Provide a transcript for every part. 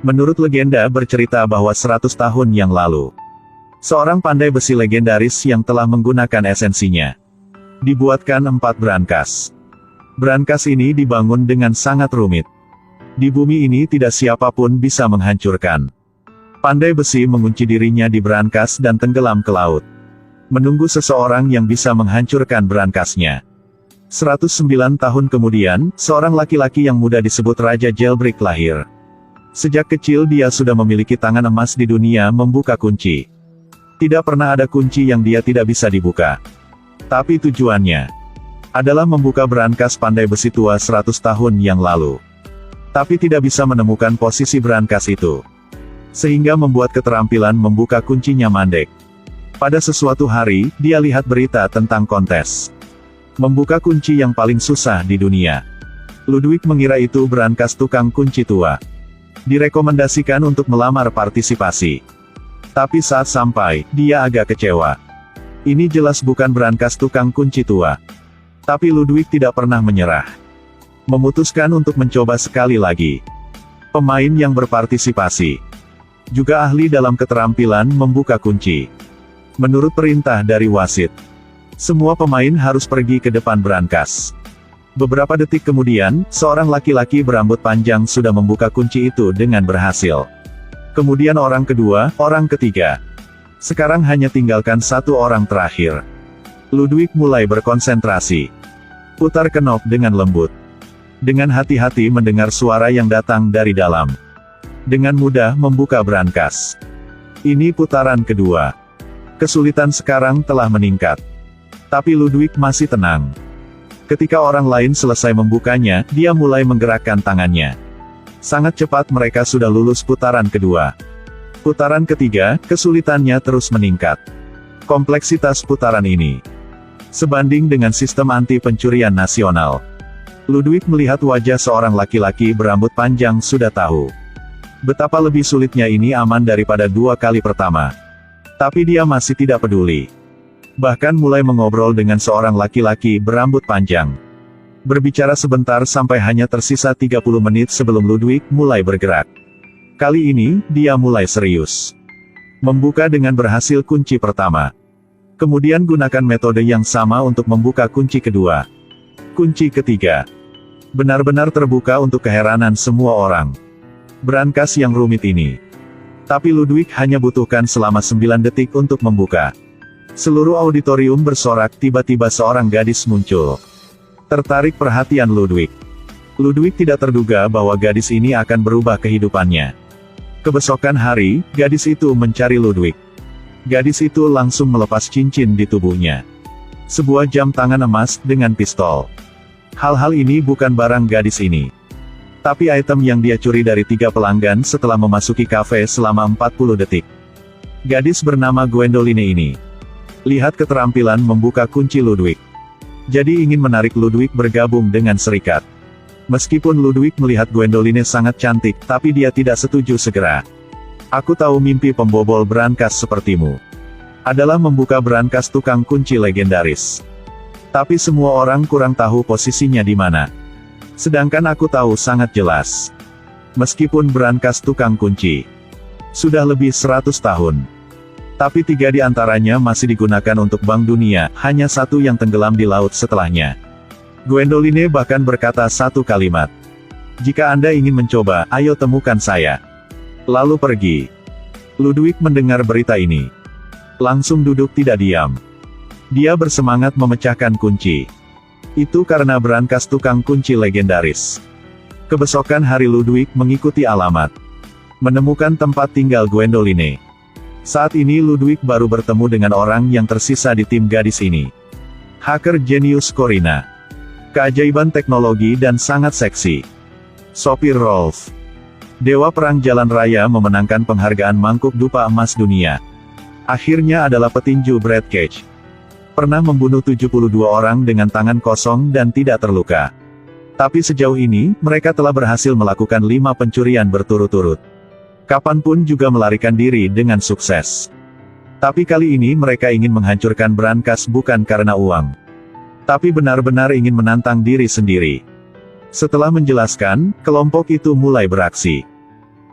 Menurut legenda bercerita bahwa 100 tahun yang lalu, seorang pandai besi legendaris yang telah menggunakan esensinya, dibuatkan 4 brankas. Brankas ini dibangun dengan sangat rumit. Di bumi ini tidak siapapun bisa menghancurkan. Pandai besi mengunci dirinya di brankas dan tenggelam ke laut, menunggu seseorang yang bisa menghancurkan brankasnya. 109 tahun kemudian, seorang laki-laki yang muda disebut Raja Jailbreak lahir. Sejak kecil dia sudah memiliki tangan emas di dunia membuka kunci. Tidak pernah ada kunci yang dia tidak bisa dibuka. Tapi tujuannya adalah membuka brankas pandai besi tua 100 tahun yang lalu. Tapi tidak bisa menemukan posisi brankas itu, sehingga membuat keterampilan membuka kuncinya mandek. Pada sesuatu hari, dia lihat berita tentang kontes membuka kunci yang paling susah di dunia. Ludwig mengira itu brankas tukang kunci tua. Direkomendasikan untuk melamar partisipasi. Tapi saat sampai, dia agak kecewa. Ini jelas bukan brankas tukang kunci tua. Tapi Ludwig tidak pernah menyerah. Memutuskan untuk mencoba sekali lagi. Pemain yang berpartisipasi juga ahli dalam keterampilan membuka kunci. Menurut perintah dari wasit, semua pemain harus pergi ke depan brankas. Beberapa detik kemudian, seorang laki-laki berambut panjang sudah membuka kunci itu dengan berhasil. Kemudian orang kedua, orang ketiga. Sekarang hanya tinggalkan satu orang terakhir. Ludwig mulai berkonsentrasi. Putar knob dengan lembut. Dengan hati-hati mendengar suara yang datang dari dalam. Dengan mudah membuka brankas. Ini putaran kedua. Kesulitan sekarang telah meningkat. Tapi Ludwig masih tenang. Ketika orang lain selesai membukanya, dia mulai menggerakkan tangannya. Sangat cepat mereka sudah lulus putaran kedua. Putaran ketiga, kesulitannya terus meningkat. Kompleksitas putaran ini sebanding dengan sistem anti pencurian nasional. Ludwig melihat wajah seorang laki-laki berambut panjang sudah tahu betapa lebih sulitnya ini aman daripada 2 kali pertama. Tapi dia masih tidak peduli. Bahkan mulai mengobrol dengan seorang laki-laki berambut panjang. Berbicara sebentar sampai hanya tersisa 30 menit sebelum Ludwig mulai bergerak. Kali ini, dia mulai serius. Membuka dengan berhasil kunci pertama. Kemudian gunakan metode yang sama untuk membuka kunci kedua. Kunci ketiga benar-benar terbuka untuk keheranan semua orang. Brankas yang rumit ini. Tapi Ludwig hanya butuhkan selama 9 detik untuk membuka. Seluruh auditorium bersorak, tiba-tiba seorang gadis muncul. Tertarik perhatian Ludwig. Ludwig tidak terduga bahwa gadis ini akan berubah kehidupannya. Kebesokan hari, gadis itu mencari Ludwig. Gadis itu langsung melepas cincin di tubuhnya. Sebuah jam tangan emas dengan pistol. Hal-hal ini bukan barang gadis ini. Tapi item yang dia curi dari 3 pelanggan setelah memasuki kafe selama 40 detik. Gadis bernama Gwendoline ini. Lihat keterampilan membuka kunci Ludwig. Jadi ingin menarik Ludwig bergabung dengan serikat. Meskipun Ludwig melihat Gwendoline sangat cantik, tapi dia tidak setuju segera. Aku tahu mimpi pembobol brankas sepertimu adalah membuka brankas tukang kunci legendaris. Tapi semua orang kurang tahu posisinya di mana. Sedangkan aku tahu sangat jelas. Meskipun brankas tukang kunci sudah lebih 100 tahun. Tapi 3 di antaranya masih digunakan untuk Bank Dunia, hanya 1 yang tenggelam di laut setelahnya. Gwendoline bahkan berkata satu kalimat. Jika Anda ingin mencoba, ayo temukan saya. Lalu pergi. Ludwig mendengar berita ini. Langsung duduk tidak diam. Dia bersemangat memecahkan kunci. Itu karena brankas tukang kunci legendaris. Kebesokan hari Ludwig mengikuti alamat. Menemukan tempat tinggal Gwendoline. Saat ini Ludwig baru bertemu dengan orang yang tersisa di tim gadis ini. Hacker jenius Corina. Keajaiban teknologi dan sangat seksi. Sopir Rolf. Dewa perang jalan raya memenangkan penghargaan mangkuk dupa emas dunia. Akhirnya adalah petinju Brad Cage. Pernah membunuh 72 orang dengan tangan kosong dan tidak terluka. Tapi sejauh ini, mereka telah berhasil melakukan 5 pencurian berturut-turut. Kapanpun juga melarikan diri dengan sukses. Tapi kali ini mereka ingin menghancurkan brankas bukan karena uang. Tapi benar-benar ingin menantang diri sendiri. Setelah menjelaskan, kelompok itu mulai beraksi.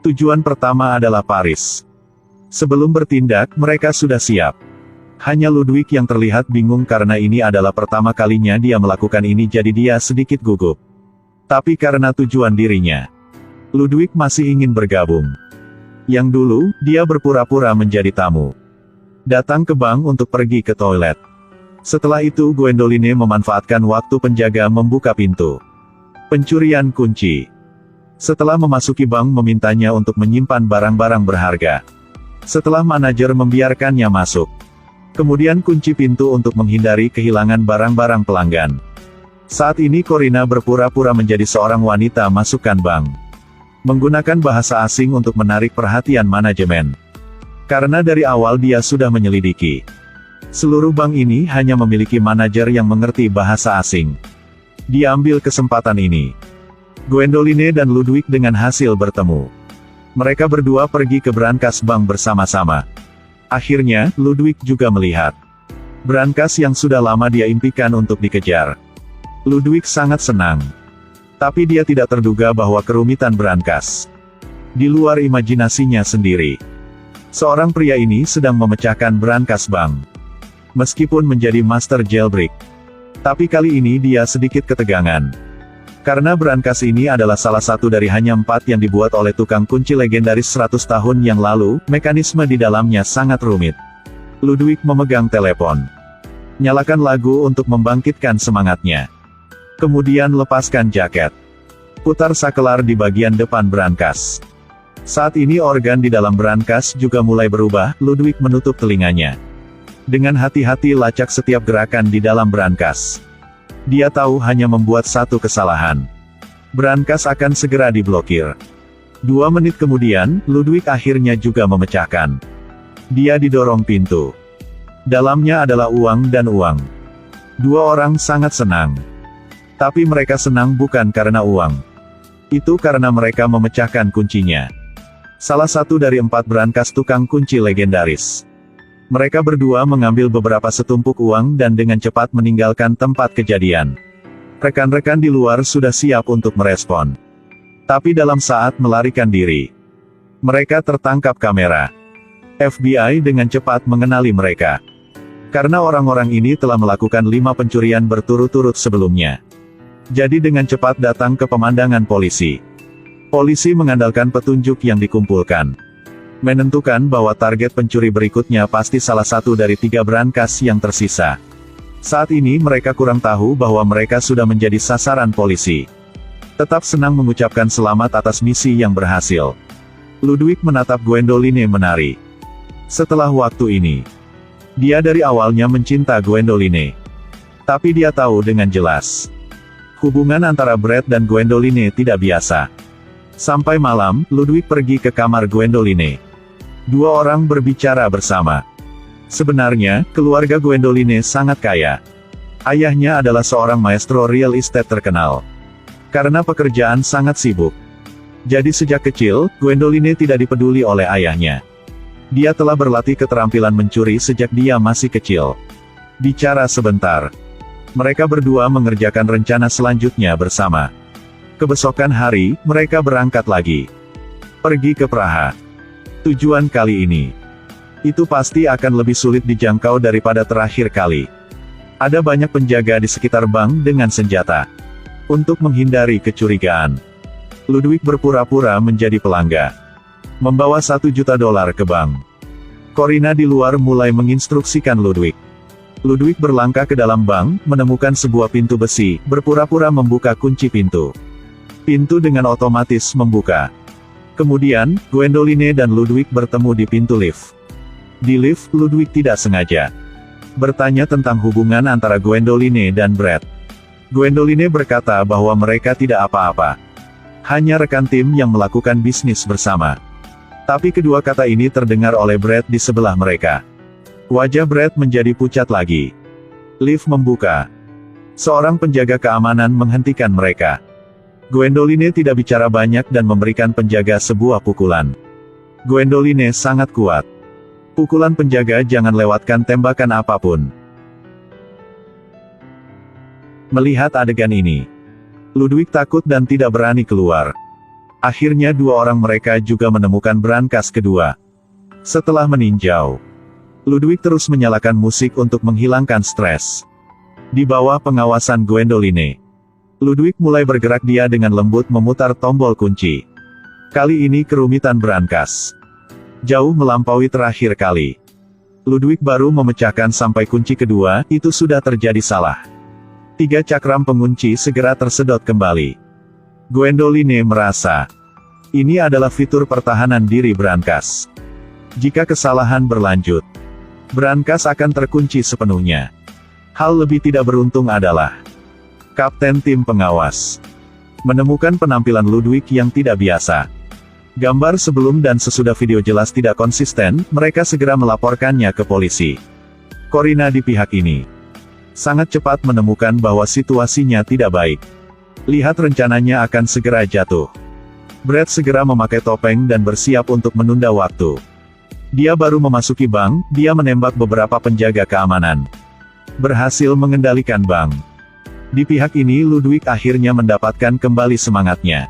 Tujuan pertama adalah Paris. Sebelum bertindak, mereka sudah siap. Hanya Ludwig yang terlihat bingung karena ini adalah pertama kalinya dia melakukan ini, jadi dia sedikit gugup. Tapi karena tujuan dirinya, Ludwig masih ingin bergabung. Yang dulu, dia berpura-pura menjadi tamu. Datang ke bank untuk pergi ke toilet. Setelah itu Gwendoline memanfaatkan waktu penjaga membuka pintu. Pencurian kunci. Setelah memasuki bank memintanya untuk menyimpan barang-barang berharga. Setelah manajer membiarkannya masuk. Kemudian kunci pintu untuk menghindari kehilangan barang-barang pelanggan. Saat ini Corina berpura-pura menjadi seorang wanita masukkan bank. Menggunakan bahasa asing untuk menarik perhatian manajemen. Karena dari awal dia sudah menyelidiki. Seluruh bank ini hanya memiliki manajer yang mengerti bahasa asing. Dia ambil kesempatan ini. Gwendoline dan Ludwig dengan hasil bertemu. Mereka berdua pergi ke brankas bank bersama-sama. Akhirnya, Ludwig juga melihat brankas yang sudah lama dia impikan untuk dikejar. Ludwig sangat senang. Tapi dia tidak terduga bahwa kerumitan brankas di luar imajinasinya sendiri. Seorang pria ini sedang memecahkan brankas bank. Meskipun menjadi master jailbreak. Tapi kali ini dia sedikit ketegangan. Karena brankas ini adalah salah satu dari hanya 4 yang dibuat oleh tukang kunci legendaris 100 tahun yang lalu, mekanisme di dalamnya sangat rumit. Ludwig memegang telepon. Nyalakan lagu untuk membangkitkan semangatnya. Kemudian lepaskan jaket. Putar sakelar di bagian depan brankas. Saat ini organ di dalam brankas juga mulai berubah, Ludwig menutup telinganya. Dengan hati-hati lacak setiap gerakan di dalam brankas. Dia tahu hanya membuat satu kesalahan. Brankas akan segera diblokir. 2 menit kemudian, Ludwig akhirnya juga memecahkan. Dia didorong pintu. Dalamnya adalah uang dan uang. 2 orang sangat senang. Tapi mereka senang bukan karena uang. Itu karena mereka memecahkan kuncinya. Salah satu dari 4 brankas tukang kunci legendaris. Mereka berdua mengambil beberapa setumpuk uang dan dengan cepat meninggalkan tempat kejadian. Rekan-rekan di luar sudah siap untuk merespon. Tapi dalam saat melarikan diri, mereka tertangkap kamera. FBI dengan cepat mengenali mereka. Karena orang-orang ini telah melakukan 5 pencurian berturut-turut sebelumnya. Jadi dengan cepat datang ke pemandangan polisi. Polisi mengandalkan petunjuk yang dikumpulkan. Menentukan bahwa target pencuri berikutnya pasti salah satu dari 3 brankas yang tersisa. Saat ini mereka kurang tahu bahwa mereka sudah menjadi sasaran polisi. Tetap senang mengucapkan selamat atas misi yang berhasil. Ludwig menatap Gwendoline menari. Setelah waktu ini, dia dari awalnya mencinta Gwendoline. Tapi dia tahu dengan jelas, hubungan antara Brad dan Gwendoline tidak biasa. Sampai malam, Ludwig pergi ke kamar Gwendoline. 2 orang berbicara bersama. Sebenarnya, keluarga Gwendoline sangat kaya. Ayahnya adalah seorang maestro real estate terkenal. Karena pekerjaan sangat sibuk. Jadi sejak kecil, Gwendoline tidak dipeduli oleh ayahnya. Dia telah berlatih keterampilan mencuri sejak dia masih kecil. Bicara sebentar. Mereka berdua mengerjakan rencana selanjutnya bersama. Kebesokan hari, mereka berangkat lagi. Pergi ke Praha. Tujuan kali ini. Itu pasti akan lebih sulit dijangkau daripada terakhir kali. Ada banyak penjaga di sekitar bank dengan senjata. Untuk menghindari kecurigaan, Ludwig berpura-pura menjadi pelanggan. Membawa $1 juta ke bank. Corina di luar mulai menginstruksikan Ludwig. Ludwig berlangkah ke dalam bank, menemukan sebuah pintu besi, berpura-pura membuka kunci pintu. Pintu dengan otomatis membuka. Kemudian, Gwendoline dan Ludwig bertemu di pintu lift. Di lift, Ludwig tidak sengaja bertanya tentang hubungan antara Gwendoline dan Brad. Gwendoline berkata bahwa mereka tidak apa-apa. Hanya rekan tim yang melakukan bisnis bersama. Tapi kedua kata ini terdengar oleh Brad di sebelah mereka. Wajah Brad menjadi pucat lagi. Lift membuka. Seorang penjaga keamanan menghentikan mereka. Gwendoline tidak bicara banyak dan memberikan penjaga sebuah pukulan. Gwendoline sangat kuat. Pukulan penjaga jangan lewatkan tembakan apapun. Melihat adegan ini, Ludwig takut dan tidak berani keluar. Akhirnya dua orang mereka juga menemukan brankas kedua. Setelah meninjau, Ludwig terus menyalakan musik untuk menghilangkan stres. Di bawah pengawasan Gwendoline, Ludwig mulai bergerak, dia dengan lembut memutar tombol kunci. Kali ini kerumitan brankas jauh melampaui terakhir kali. Ludwig baru memecahkan sampai kunci kedua, itu sudah terjadi salah. 3 cakram pengunci segera tersedot kembali. Gwendoline merasa, ini adalah fitur pertahanan diri brankas. Jika kesalahan berlanjut, brankas akan terkunci sepenuhnya. Hal lebih tidak beruntung adalah, Kapten tim pengawas menemukan penampilan Ludwig yang tidak biasa. Gambar sebelum dan sesudah video jelas tidak konsisten, mereka segera melaporkannya ke polisi. Corina di pihak ini sangat cepat menemukan bahwa situasinya tidak baik. Lihat rencananya akan segera jatuh. Brad segera memakai topeng dan bersiap untuk menunda waktu. Dia baru memasuki bank, dia menembak beberapa penjaga keamanan. Berhasil mengendalikan bank. Di pihak ini Ludwig akhirnya mendapatkan kembali semangatnya.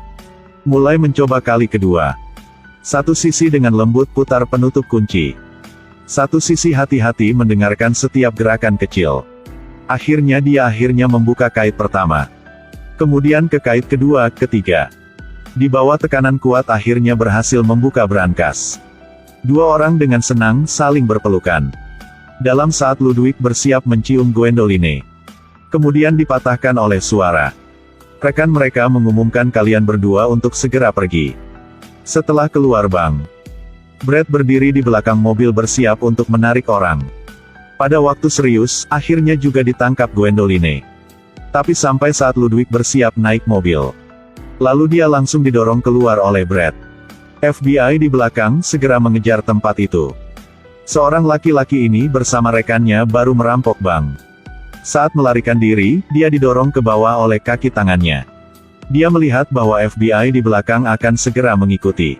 Mulai mencoba kali kedua. Satu sisi dengan lembut putar penutup kunci. Satu sisi hati-hati mendengarkan setiap gerakan kecil. Akhirnya dia membuka kait pertama. Kemudian ke kait kedua, ketiga. Di bawah tekanan kuat akhirnya berhasil membuka brankas. Dua orang dengan senang saling berpelukan. Dalam saat Ludwig bersiap mencium Gwendoline, kemudian dipatahkan oleh suara. Rekan mereka mengumumkan kalian berdua untuk segera pergi. Setelah keluar bank, Brad berdiri di belakang mobil bersiap untuk menarik orang. Pada waktu serius, akhirnya juga ditangkap Gwendoline. Tapi sampai saat Ludwig bersiap naik mobil, lalu dia langsung didorong keluar oleh Brad. FBI di belakang segera mengejar tempat itu. Seorang laki-laki ini bersama rekannya baru merampok bank. Saat melarikan diri, dia didorong ke bawah oleh kaki tangannya. Dia melihat bahwa FBI di belakang akan segera mengikuti.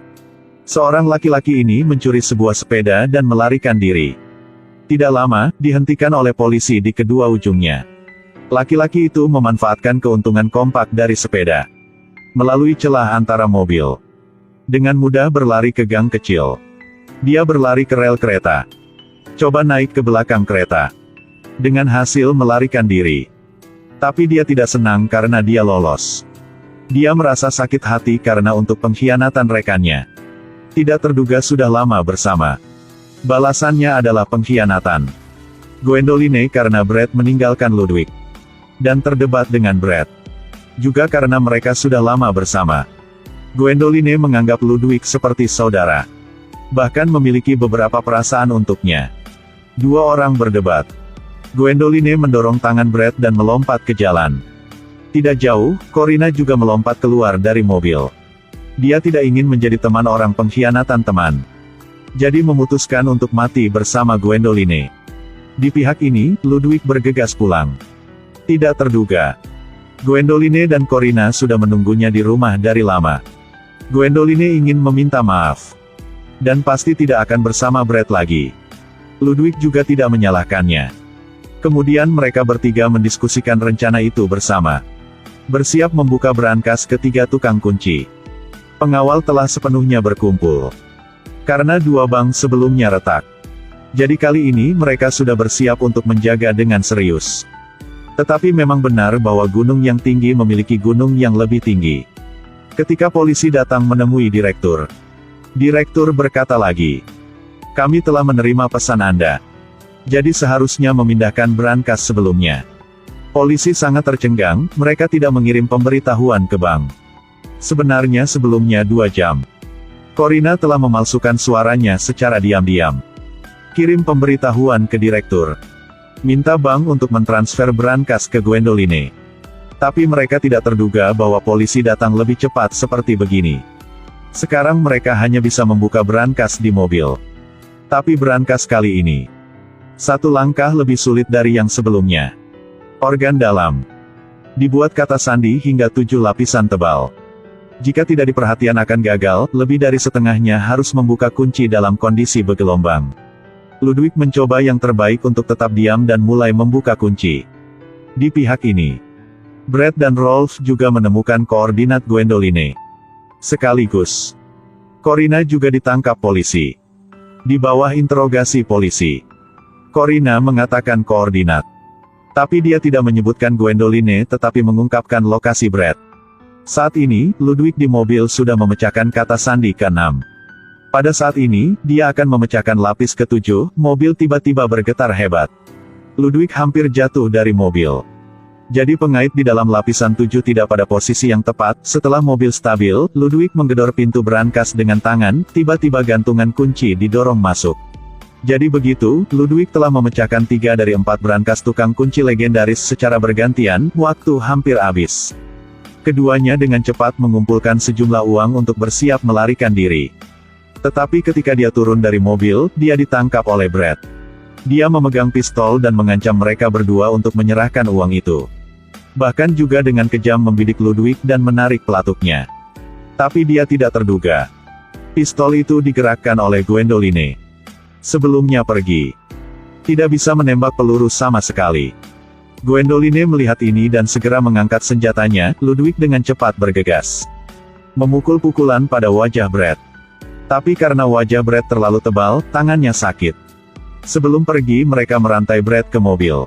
Seorang laki-laki ini mencuri sebuah sepeda dan melarikan diri. Tidak lama, dihentikan oleh polisi di kedua ujungnya. Laki-laki itu memanfaatkan keuntungan kompak dari sepeda. Melalui celah antara mobil, dengan mudah berlari ke gang kecil. Dia berlari ke rel kereta. Coba naik ke belakang kereta. Dengan hasil melarikan diri. Tapi dia tidak senang karena dia lolos. Dia merasa sakit hati karena untuk pengkhianatan rekannya. Tidak terduga sudah lama bersama. Balasannya adalah pengkhianatan. Gwendoline karena Brad meninggalkan Ludwig. Dan terdebat dengan Brad. Juga karena mereka sudah lama bersama. Gwendoline menganggap Ludwig seperti saudara. Bahkan memiliki beberapa perasaan untuknya. Dua orang berdebat. Gwendoline mendorong tangan Brad dan melompat ke jalan. Tidak jauh, Corina juga melompat keluar dari mobil. Dia tidak ingin menjadi teman orang pengkhianatan teman. Jadi memutuskan untuk mati bersama Gwendoline. Di pihak ini, Ludwig bergegas pulang. Tidak terduga, Gwendoline dan Corina sudah menunggunya di rumah dari lama. Gwendoline ingin meminta maaf. Dan pasti tidak akan bersama Brad lagi. Ludwig juga tidak menyalahkannya. Kemudian mereka bertiga mendiskusikan rencana itu bersama. Bersiap membuka brankas ketiga tukang kunci. Pengawal telah sepenuhnya berkumpul. Karena dua bank sebelumnya retak. Jadi kali ini mereka sudah bersiap untuk menjaga dengan serius. Tetapi memang benar bahwa gunung yang tinggi memiliki gunung yang lebih tinggi. Ketika polisi datang menemui direktur. Direktur berkata lagi. Kami telah menerima pesan Anda. Jadi seharusnya memindahkan brankas sebelumnya. Polisi sangat tercengang, mereka tidak mengirim pemberitahuan ke bank. Sebenarnya sebelumnya 2 jam. Corina telah memalsukan suaranya secara diam-diam. Kirim pemberitahuan ke direktur. Minta bank untuk mentransfer brankas ke Gwendoline. Tapi mereka tidak terduga bahwa polisi datang lebih cepat seperti begini. Sekarang mereka hanya bisa membuka brankas di mobil. Tapi brankas kali ini, satu langkah lebih sulit dari yang sebelumnya. Organ dalam. Dibuat kata sandi hingga 7 lapisan tebal. Jika tidak diperhatikan akan gagal, lebih dari setengahnya harus membuka kunci dalam kondisi bergelombang. Ludwig mencoba yang terbaik untuk tetap diam dan mulai membuka kunci. Di pihak ini, Brad dan Rolf juga menemukan koordinat Gwendoline. Sekaligus, Corina juga ditangkap polisi. Di bawah interogasi polisi, Corina mengatakan koordinat. Tapi dia tidak menyebutkan Gwendoline tetapi mengungkapkan lokasi Brad. Saat ini, Ludwig di mobil sudah memecahkan kata sandi ke-6. Pada saat ini, dia akan memecahkan lapis ke-7, mobil tiba-tiba bergetar hebat. Ludwig hampir jatuh dari mobil. Jadi pengait di dalam lapisan 7 tidak pada posisi yang tepat. Setelah mobil stabil, Ludwig menggedor pintu brankas dengan tangan, tiba-tiba gantungan kunci didorong masuk. Jadi begitu, Ludwig telah memecahkan 3 dari 4 brankas tukang kunci legendaris secara bergantian, waktu hampir habis. Keduanya dengan cepat mengumpulkan sejumlah uang untuk bersiap melarikan diri. Tetapi ketika dia turun dari mobil, dia ditangkap oleh Brad. Dia memegang pistol dan mengancam mereka berdua untuk menyerahkan uang itu. Bahkan juga dengan kejam membidik Ludwig dan menarik pelatuknya. Tapi dia tidak terduga. Pistol itu digerakkan oleh Gwendoline. Sebelumnya pergi. Tidak bisa menembak peluru sama sekali. Gwendoline melihat ini dan segera mengangkat senjatanya. Ludwig dengan cepat bergegas. Memukul pukulan pada wajah Brad. Tapi karena wajah Brad terlalu tebal, tangannya sakit. Sebelum pergi mereka merantai Brad ke mobil.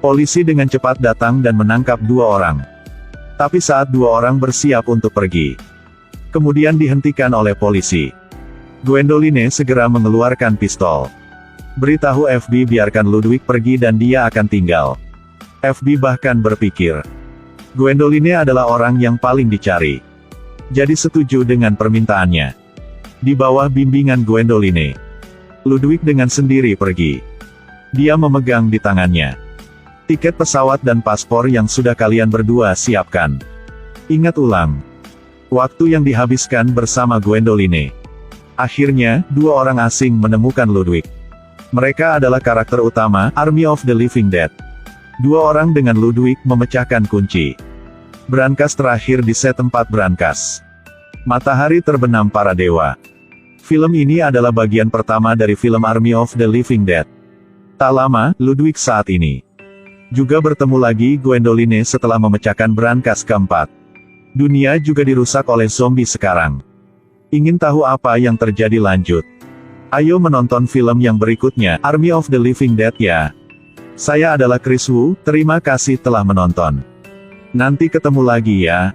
Polisi dengan cepat datang dan menangkap 2 orang. Tapi saat 2 orang bersiap untuk pergi, kemudian dihentikan oleh polisi. Gwendoline segera mengeluarkan pistol. Beritahu FB biarkan Ludwig pergi dan dia akan tinggal. FB bahkan berpikir, Gwendoline adalah orang yang paling dicari. Jadi setuju dengan permintaannya. Di bawah bimbingan Gwendoline, Ludwig dengan sendiri pergi. Dia memegang di tangannya tiket pesawat dan paspor yang sudah kalian berdua siapkan. Ingat ulang waktu yang dihabiskan bersama Gwendoline. Akhirnya, 2 orang asing menemukan Ludwig. Mereka adalah karakter utama, Army of the Living Dead. 2 orang dengan Ludwig memecahkan kunci. Brankas terakhir di set 4 brankas. Matahari terbenam para dewa. Film ini adalah bagian pertama dari film Army of the Living Dead. Tak lama, Ludwig saat ini juga bertemu lagi Gwendoline setelah memecahkan brankas keempat. Dunia juga dirusak oleh zombie sekarang. Ingin tahu apa yang terjadi lanjut? Ayo menonton film yang berikutnya, Army of the Living Dead ya. Saya adalah Chris Wu, terima kasih telah menonton. Nanti ketemu lagi ya.